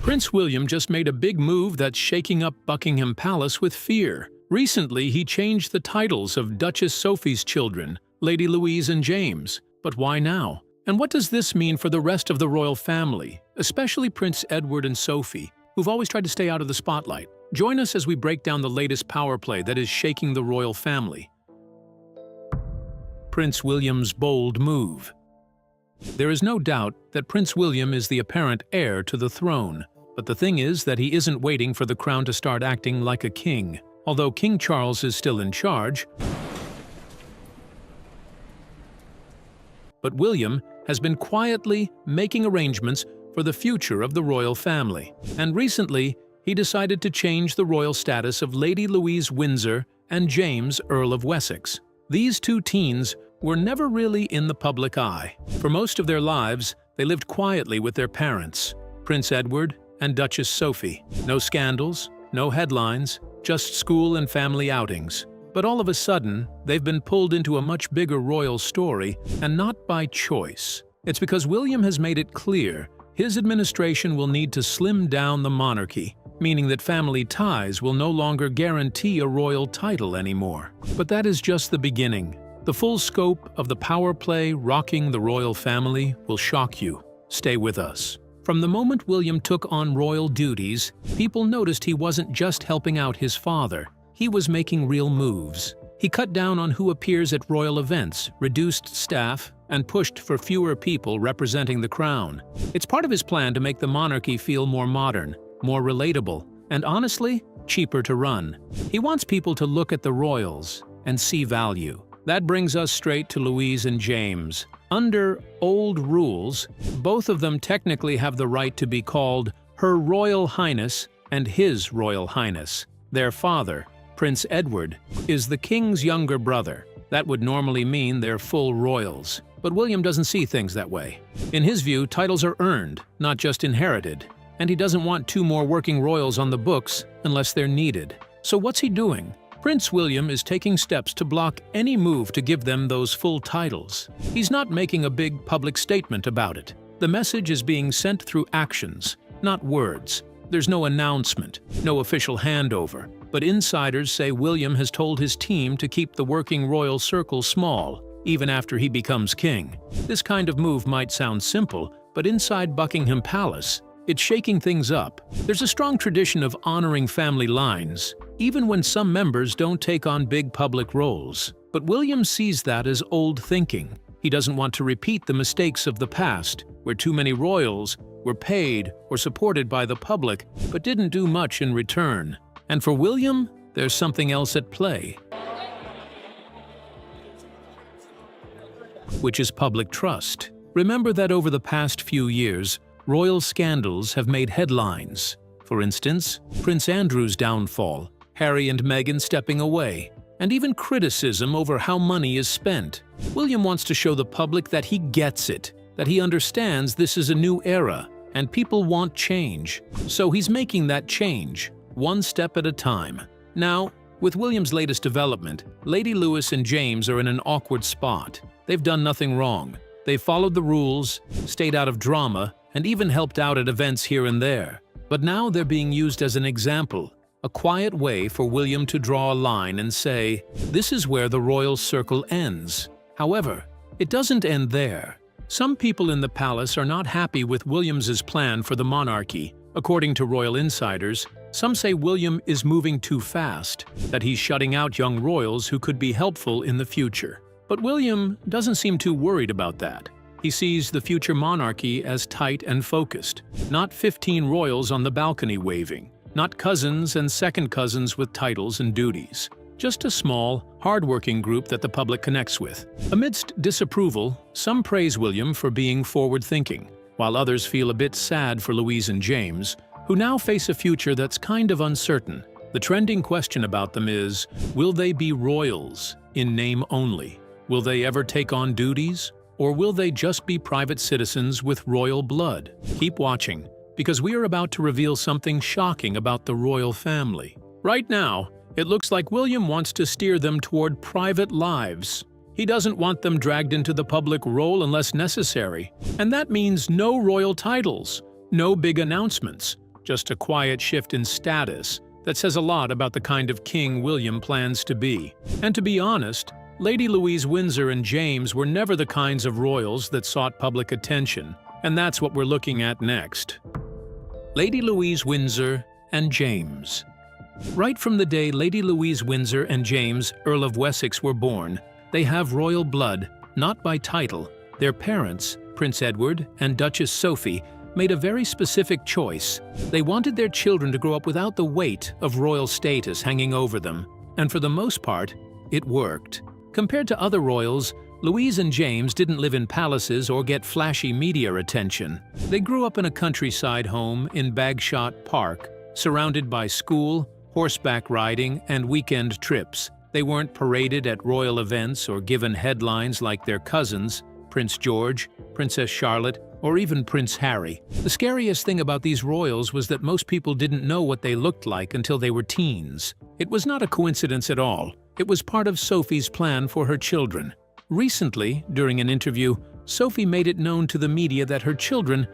Prince William just made a big move that's shaking up Buckingham Palace with fear. Recently, he changed the titles of Duchess Sophie's children, Lady Louise and James. But why now? And what does this mean for the rest of the royal family, especially Prince Edward and Sophie, who've always tried to stay out of the spotlight? Join us as we break down the latest power play that is shaking the royal family. Prince William's bold move. There is no doubt that Prince William is the apparent heir to the throne, but the thing is that he isn't waiting for the crown to start acting like a king. Although King Charles is still in charge, but William has been quietly making arrangements for the future of the royal family. And recently, he decided to change the royal status of Lady Louise Windsor and James, Earl of Wessex. These two teens were never really in the public eye. For most of their lives, they lived quietly with their parents, Prince Edward and Duchess Sophie. No scandals, no headlines, just school and family outings. But all of a sudden, they've been pulled into a much bigger royal story, and not by choice. It's because William has made it clear his administration will need to slim down the monarchy, meaning that family ties will no longer guarantee a royal title anymore. But that is just the beginning. The full scope of the power play rocking the royal family will shock you. Stay with us. From the moment William took on royal duties, people noticed he wasn't just helping out his father. He was making real moves. He cut down on who appears at royal events, reduced staff, and pushed for fewer people representing the crown. It's part of his plan to make the monarchy feel more modern, more relatable, and honestly, cheaper to run. He wants people to look at the royals and see value. That brings us straight to Louise and James. Under old rules, both of them technically have the right to be called Her Royal Highness and His Royal Highness. Their father, Prince Edward, is the king's younger brother. That would normally mean they're full royals. But William doesn't see things that way. In his view, titles are earned, not just inherited. And he doesn't want two more working royals on the books unless they're needed. So what's he doing? Prince William is taking steps to block any move to give them those full titles. He's not making a big public statement about it. The message is being sent through actions, not words. There's no announcement, no official handover. But insiders say William has told his team to keep the working royal circle small, even after he becomes king. This kind of move might sound simple, but inside Buckingham Palace, it's shaking things up. There's a strong tradition of honoring family lines, even when some members don't take on big public roles. But William sees that as old thinking. He doesn't want to repeat the mistakes of the past, where too many royals were paid or supported by the public but didn't do much in return. And for William, there's something else at play, which is public trust. Remember that over the past few years, royal scandals have made headlines. For instance, Prince Andrew's downfall, Harry and Meghan stepping away, and even criticism over how money is spent. William wants to show the public that he gets it, that he understands this is a new era, and people want change. So he's making that change, one step at a time. Now, with William's latest development, Lady Louise and James are in an awkward spot. They've done nothing wrong. They've followed the rules, stayed out of drama, and even helped out at events here and there. But now they're being used as an example, a quiet way for William to draw a line and say, this is where the royal circle ends. However, it doesn't end there. Some people in the palace are not happy with William's plan for the monarchy. According to royal insiders, some say William is moving too fast, that he's shutting out young royals who could be helpful in the future. But William doesn't seem too worried about that. He sees the future monarchy as tight and focused, not 15 royals on the balcony waving, not cousins and second cousins with titles and duties. Just a small, hard-working group that the public connects with. Amidst disapproval, some praise William for being forward-thinking, while others feel a bit sad for Louise and James, who now face a future that's kind of uncertain. The trending question about them is, will they be royals, in name only? Will they ever take on duties? Or will they just be private citizens with royal blood? Keep watching, because we are about to reveal something shocking about the royal family. Right now, it looks like William wants to steer them toward private lives. He doesn't want them dragged into the public role unless necessary. And that means no royal titles, no big announcements, just a quiet shift in status that says a lot about the kind of king William plans to be. And to be honest, Lady Louise Windsor and James were never the kinds of royals that sought public attention, and that's what we're looking at next. Lady Louise Windsor and James. Right from the day Lady Louise Windsor and James, Earl of Wessex, were born, they have royal blood, not by title. Their parents, Prince Edward and Duchess Sophie, made a very specific choice. They wanted their children to grow up without the weight of royal status hanging over them, and for the most part, it worked. Compared to other royals, Louise and James didn't live in palaces or get flashy media attention. They grew up in a countryside home in Bagshot Park, surrounded by school, horseback riding, and weekend trips. They weren't paraded at royal events or given headlines like their cousins, Prince George, Princess Charlotte, or even Prince Harry. The scariest thing about these royals was that most people didn't know what they looked like until they were teens. It was not a coincidence at all. It was part of Sophie's plan for her children. Recently, during an interview, Sophie made it known to the media that her children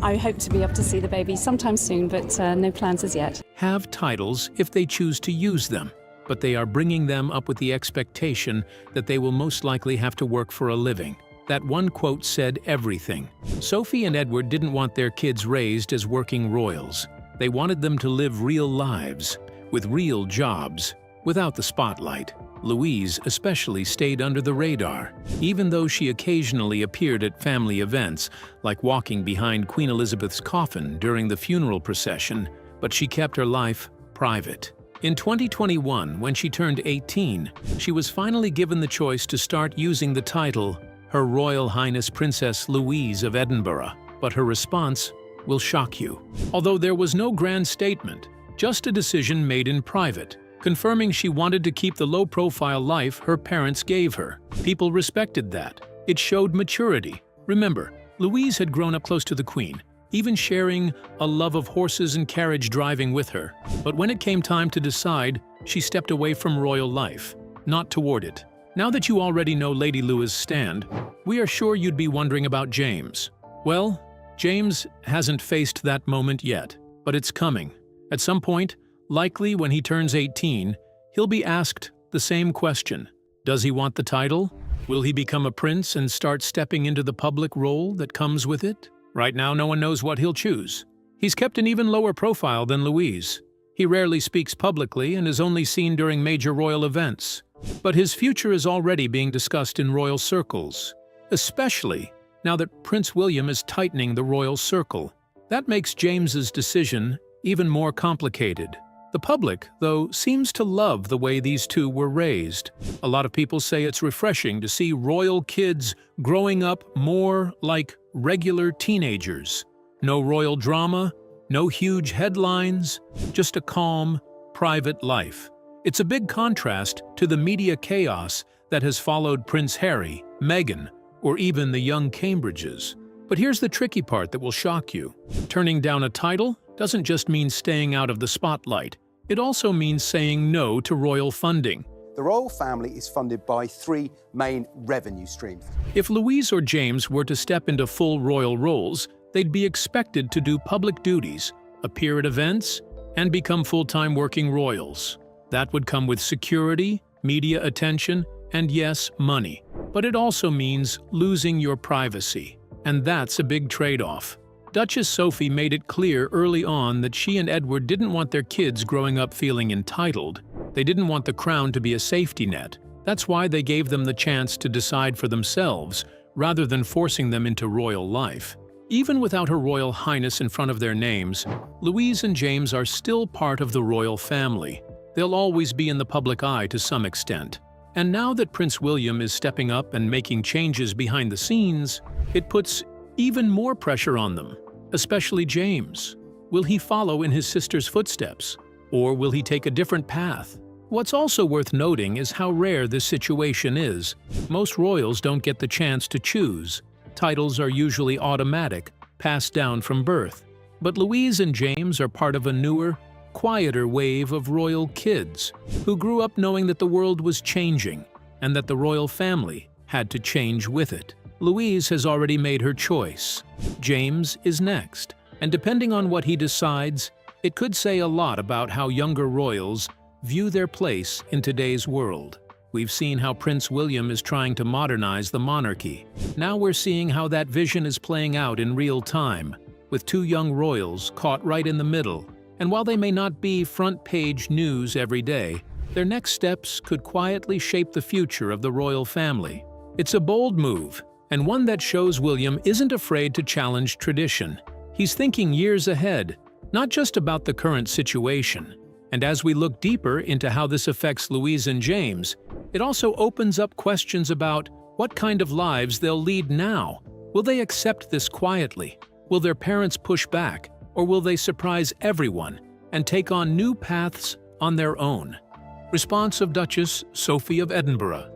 I hope to be able to see the baby sometime soon, but no plans as yet. Have titles if they choose to use them, but they are bringing them up with the expectation that they will most likely have to work for a living. That one quote said everything. Sophie and Edward didn't want their kids raised as working royals. They wanted them to live real lives, with real jobs, without the spotlight. Louise especially stayed under the radar, even though she occasionally appeared at family events, like walking behind Queen Elizabeth's coffin during the funeral procession, but she kept her life private. In 2021, when she turned 18, she was finally given the choice to start using the title Her Royal Highness Princess Louise of Edinburgh, but her response will shock you. Although there was no grand statement, just a decision made in private, confirming she wanted to keep the low-profile life her parents gave her. People respected that. It showed maturity. Remember, Louise had grown up close to the Queen, even sharing a love of horses and carriage driving with her. But when it came time to decide, she stepped away from royal life, not toward it. Now that you already know Lady Louise's stand, we are sure you'd be wondering about James. Well, James hasn't faced that moment yet, but it's coming. At some point, likely when he turns 18, he'll be asked the same question. Does he want the title? Will he become a prince and start stepping into the public role that comes with it? Right now, no one knows what he'll choose. He's kept an even lower profile than Louise. He rarely speaks publicly and is only seen during major royal events. But his future is already being discussed in royal circles, especially now that Prince William is tightening the royal circle. That makes James's decision even more complicated. The public, though, seems to love the way these two were raised. A lot of people say it's refreshing to see royal kids growing up more like regular teenagers. No royal drama, no huge headlines, just a calm, private life. It's a big contrast to the media chaos that has followed Prince Harry, Meghan, or even the young Cambridges. But here's the tricky part that will shock you. Turning down a title doesn't just mean staying out of the spotlight. It also means saying no to royal funding. The royal family is funded by three main revenue streams. If Louise or James were to step into full royal roles, they'd be expected to do public duties, appear at events, and become full-time working royals. That would come with security, media attention, and yes, money. But it also means losing your privacy, and that's a big trade-off. Duchess Sophie made it clear early on that she and Edward didn't want their kids growing up feeling entitled. They didn't want the crown to be a safety net. That's why they gave them the chance to decide for themselves, rather than forcing them into royal life. Even without Her Royal Highness in front of their names, Louise and James are still part of the royal family. They'll always be in the public eye to some extent. And now that Prince William is stepping up and making changes behind the scenes, it puts even more pressure on them, especially James. Will he follow in his sister's footsteps, or will he take a different path? What's also worth noting is how rare this situation is. Most royals don't get the chance to choose. Titles are usually automatic, passed down from birth. But Louise and James are part of a newer, quieter wave of royal kids who grew up knowing that the world was changing. and that the royal family had to change with it. Louise has already made her choice. James is next, and depending on what he decides, it could say a lot about how younger royals view their place in today's world. We've seen how Prince William is trying to modernize the monarchy. Now we're seeing how that vision is playing out in real time, with two young royals caught right in the middle. And while they may not be front-page news every day, their next steps could quietly shape the future of the royal family. It's a bold move, and one that shows William isn't afraid to challenge tradition. He's thinking years ahead, not just about the current situation. And as we look deeper into how this affects Louise and James, it also opens up questions about what kind of lives they'll lead now. Will they accept this quietly? Will their parents push back? Or will they surprise everyone and take on new paths on their own? Response of Duchess Sophie of Edinburgh.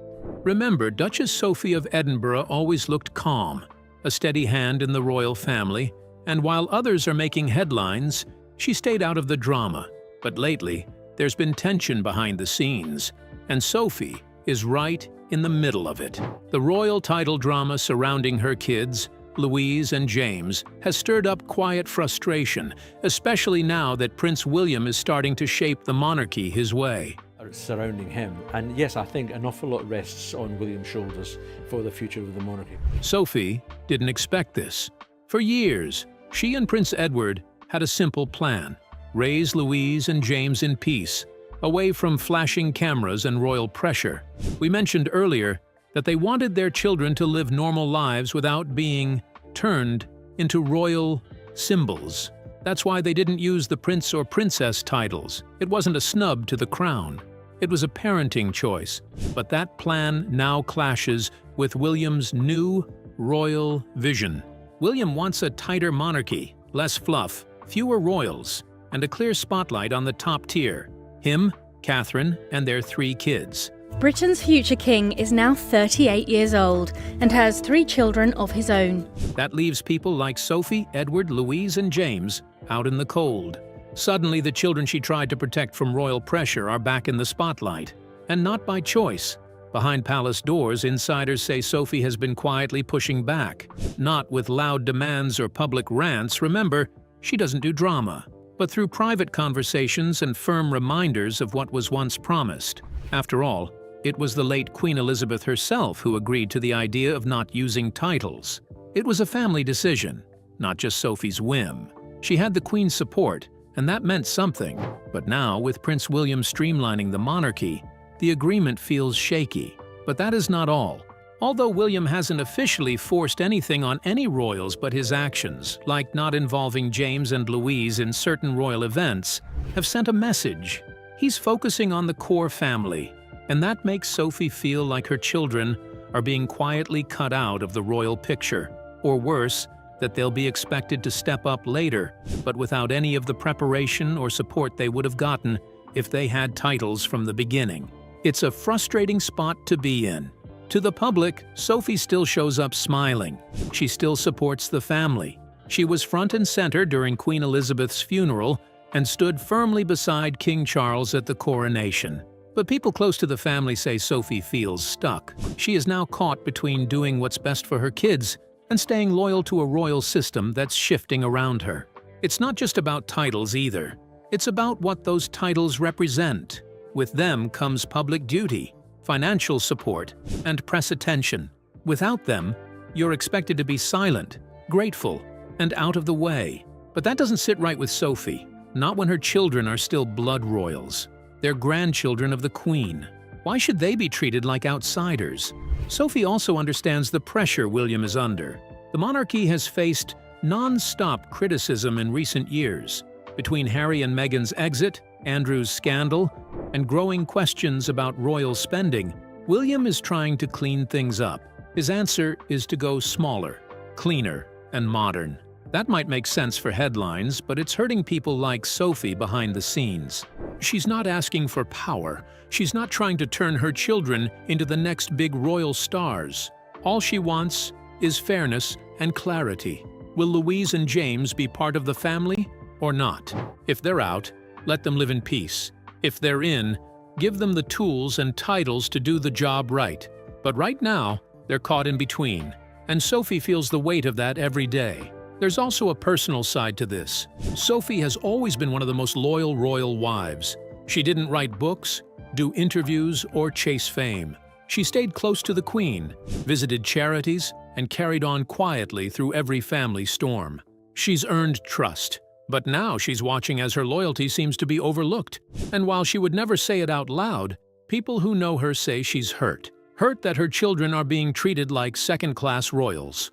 Remember, Duchess Sophie of Edinburgh always looked calm, a steady hand in the royal family, and while others are making headlines, she stayed out of the drama. But lately, there's been tension behind the scenes, and Sophie is right in the middle of it. The royal title drama surrounding her kids, Louise and James, has stirred up quiet frustration, especially now that Prince William is starting to shape the monarchy his way. Surrounding him, and yes, I think an awful lot rests on William's shoulders for the future of the monarchy. Sophie didn't expect this. For years, she and Prince Edward had a simple plan: raise Louise and James in peace, away from flashing cameras and royal pressure. We mentioned earlier that they wanted their children to live normal lives without being turned into royal symbols. That's why they didn't use the prince or princess titles. It wasn't a snub to the crown. It was a parenting choice. But that plan now clashes with William's new royal vision. William wants a tighter monarchy, less fluff, fewer royals, and a clear spotlight on the top tier: him, Catherine, and their 3 kids. Britain's future king is now 38 years old and has 3 children of his own. That leaves people like Sophie, Edward, Louise, and James out in the cold. Suddenly, the children she tried to protect from royal pressure are back in the spotlight. And not by choice. Behind palace doors, insiders say Sophie has been quietly pushing back. Not with loud demands or public rants. Remember, she doesn't do drama, but through private conversations and firm reminders of what was once promised. After all, it was the late Queen Elizabeth herself who agreed to the idea of not using titles. It was a family decision, not just Sophie's whim. She had the Queen's support, and that meant something. But now, with Prince William streamlining the monarchy, the agreement feels shaky. But that is not all. Although William hasn't officially forced anything on any royals, but his actions, like not involving James and Louise in certain royal events, have sent a message. He's focusing on the core family, and that makes Sophie feel like her children are being quietly cut out of the royal picture. Or worse, that they'll be expected to step up later, but without any of the preparation or support they would have gotten if they had titles from the beginning. It's a frustrating spot to be in. To the public, Sophie still shows up smiling. She still supports the family. She was front and center during Queen Elizabeth's funeral and stood firmly beside King Charles at the coronation. But people close to the family say Sophie feels stuck. She is now caught between doing what's best for her kids and staying loyal to a royal system that's shifting around her. It's not just about titles either. It's about what those titles represent. With them comes public duty, financial support, and press attention. Without them, you're expected to be silent, grateful, and out of the way. But that doesn't sit right with Sophie, not when her children are still blood royals. They're grandchildren of the Queen. Why should they be treated like outsiders? Sophie also understands the pressure William is under. The monarchy has faced non-stop criticism in recent years. Between Harry and Meghan's exit, Andrew's scandal, and growing questions about royal spending, William is trying to clean things up. His answer is to go smaller, cleaner, and modern. That might make sense for headlines, but it's hurting people like Sophie behind the scenes. She's not asking for power. She's not trying to turn her children into the next big royal stars. All she wants is fairness and clarity. Will Louise and James be part of the family or not? If they're out, let them live in peace. If they're in, give them the tools and titles to do the job right. But right now, they're caught in between, and Sophie feels the weight of that every day. There's also a personal side to this. Sophie has always been one of the most loyal royal wives. She didn't write books, do interviews, or chase fame. She stayed close to the Queen, visited charities, and carried on quietly through every family storm. She's earned trust, but now she's watching as her loyalty seems to be overlooked. And while she would never say it out loud, people who know her say she's hurt. Hurt that her children are being treated like second-class royals.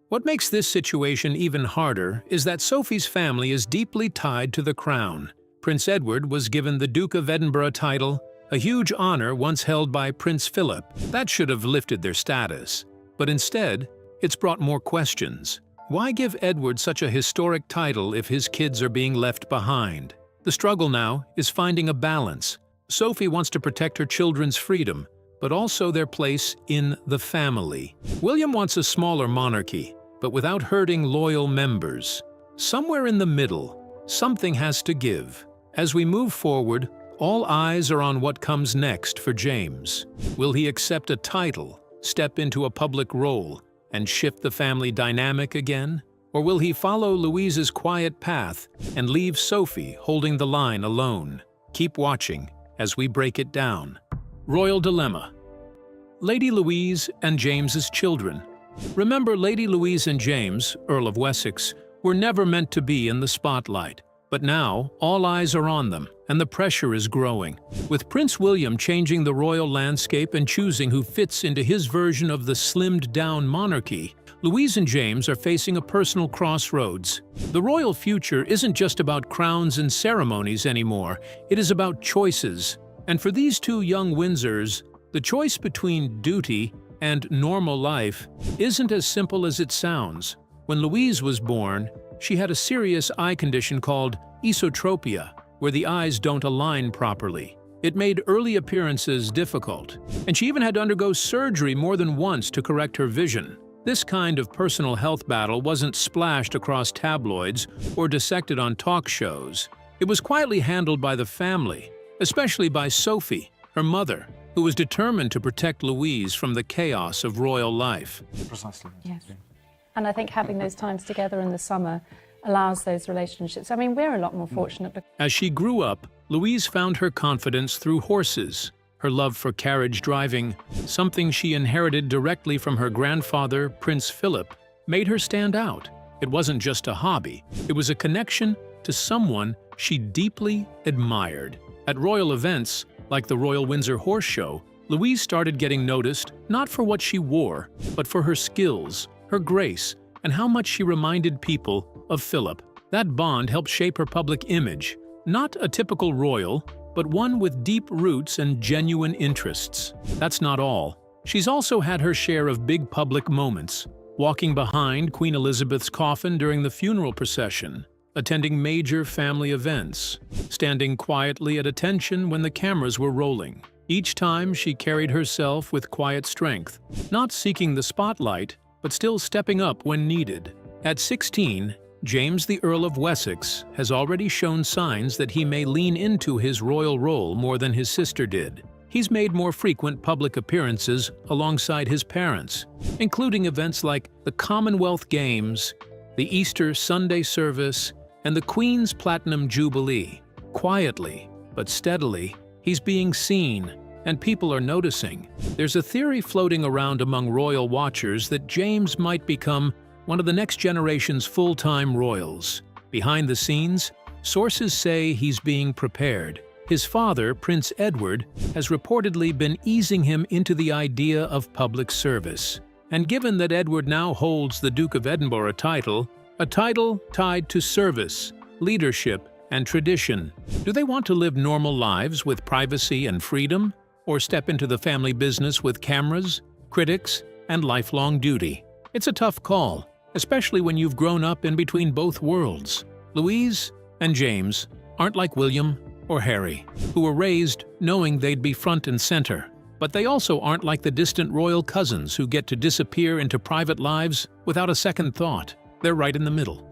What makes this situation even harder is that Sophie's family is deeply tied to the crown. Prince Edward was given the Duke of Edinburgh title, a huge honor once held by Prince Philip. That should have lifted their status. But instead, it's brought more questions. Why give Edward such a historic title if his kids are being left behind? The struggle now is finding a balance. Sophie wants to protect her children's freedom, but also their place in the family. William wants a smaller monarchy, but without hurting loyal members. Somewhere in the middle, something has to give. As we move forward, all eyes are on what comes next for James. Will he accept a title, step into a public role, and shift the family dynamic again? Or will he follow Louise's quiet path and leave Sophie holding the line alone? Keep watching as we break it down. Royal Dilemma. Lady Louise and James's children. Remember, Lady Louise and James, Earl of Wessex, were never meant to be in the spotlight. But now, all eyes are on them, and the pressure is growing. With Prince William changing the royal landscape and choosing who fits into his version of the slimmed-down monarchy, Louise and James are facing a personal crossroads. The royal future isn't just about crowns and ceremonies anymore, it is about choices. And for these two young Windsors, the choice between duty and normal life isn't as simple as it sounds. When Louise was born, she had a serious eye condition called esotropia, where the eyes don't align properly. It made early appearances difficult, and she even had to undergo surgery more than once to correct her vision. This kind of personal health battle wasn't splashed across tabloids or dissected on talk shows. It was quietly handled by the family, especially by Sophie, her mother, who was determined to protect Louise from the chaos of royal life. Precisely. Yes. And I think having those times together in the summer allows those relationships. I mean, we're a lot more fortunate. As she grew up, Louise found her confidence through horses. Her love for carriage driving, something she inherited directly from her grandfather, Prince Philip, made her stand out. It wasn't just a hobby, it was a connection to someone she deeply admired. At royal events, like the Royal Windsor Horse Show, Louise started getting noticed not for what she wore, but for her skills, her grace, and how much she reminded people of Philip. That bond helped shape her public image, not a typical royal, but one with deep roots and genuine interests. That's not all. She's also had her share of big public moments, walking behind Queen Elizabeth's coffin during the funeral procession, attending major family events, standing quietly at attention when the cameras were rolling. Each time she carried herself with quiet strength, not seeking the spotlight, but still stepping up when needed. At 16, James the Earl of Wessex has already shown signs that he may lean into his royal role more than his sister did. He's made more frequent public appearances alongside his parents, including events like the Commonwealth Games, the Easter Sunday service, and the Queen's Platinum Jubilee. Quietly, but steadily, he's being seen, and people are noticing. There's a theory floating around among royal watchers that James might become one of the next generation's full-time royals. Behind the scenes, sources say he's being prepared. His father, Prince Edward, has reportedly been easing him into the idea of public service. And given that Edward now holds the Duke of Edinburgh title, a title tied to service, leadership, and tradition, do they want to live normal lives with privacy and freedom, or step into the family business with cameras, critics, and lifelong duty? It's a tough call, especially when you've grown up in between both worlds. Louise and James aren't like William or Harry, who were raised knowing they'd be front and center. But they also aren't like the distant royal cousins who get to disappear into private lives without a second thought. They're right in the middle.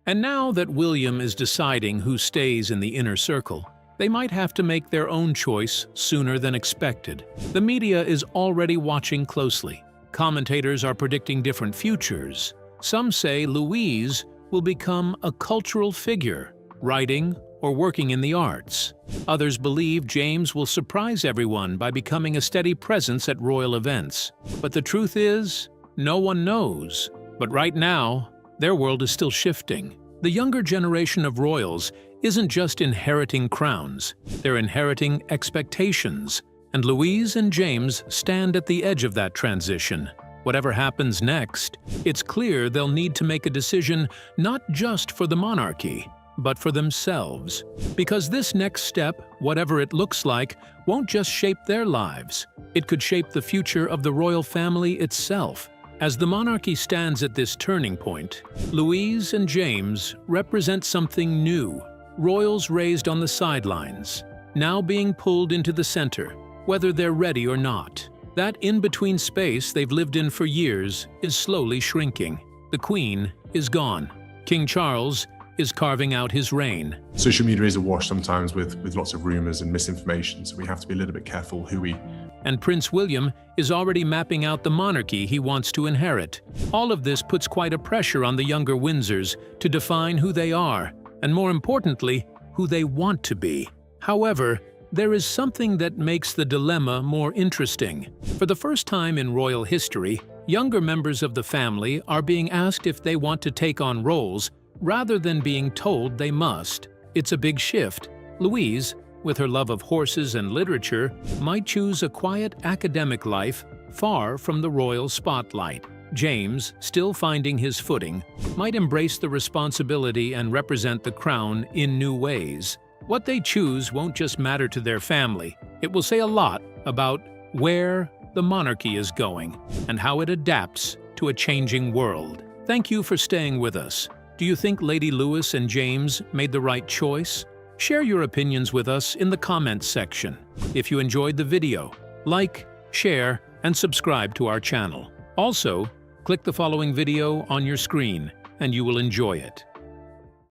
And now that William is deciding who stays in the inner circle, they might have to make their own choice sooner than expected. The media is already watching closely. Commentators are predicting different futures. Some say Louise will become a cultural figure, writing or working in the arts. Others believe James will surprise everyone by becoming a steady presence at royal events. But the truth is, no one knows. But right now, their world is still shifting. The younger generation of royals isn't just inheriting crowns, they're inheriting expectations. And Louise and James stand at the edge of that transition. Whatever happens next, it's clear they'll need to make a decision not just for the monarchy, but for themselves. Because this next step, whatever it looks like, won't just shape their lives. It could shape the future of the royal family itself. As the monarchy stands at this turning point, Louise and James represent something new. Royals raised on the sidelines, now being pulled into the center, whether they're ready or not. That in-between space they've lived in for years is slowly shrinking. The Queen is gone. King Charles is carving out his reign. Social media is awash sometimes with lots of rumours and misinformation, so we have to be a little bit careful who we... And Prince William is already mapping out the monarchy he wants to inherit. All of this puts quite a pressure on the younger Windsors to define who they are, and more importantly, who they want to be. However, there is something that makes the dilemma more interesting. For the first time in royal history, younger members of the family are being asked if they want to take on roles rather than being told they must. It's a big shift. Louise, with her love of horses and literature, might choose a quiet academic life far from the royal spotlight. James, still finding his footing, might embrace the responsibility and represent the crown in new ways. What they choose won't just matter to their family. It will say a lot about where the monarchy is going and how it adapts to a changing world. Thank you for staying with us. Do you think Lady Louis and James made the right choice? Share your opinions with us in the comments section. If you enjoyed the video, like, share, and subscribe to our channel. Also, click the following video on your screen and you will enjoy it.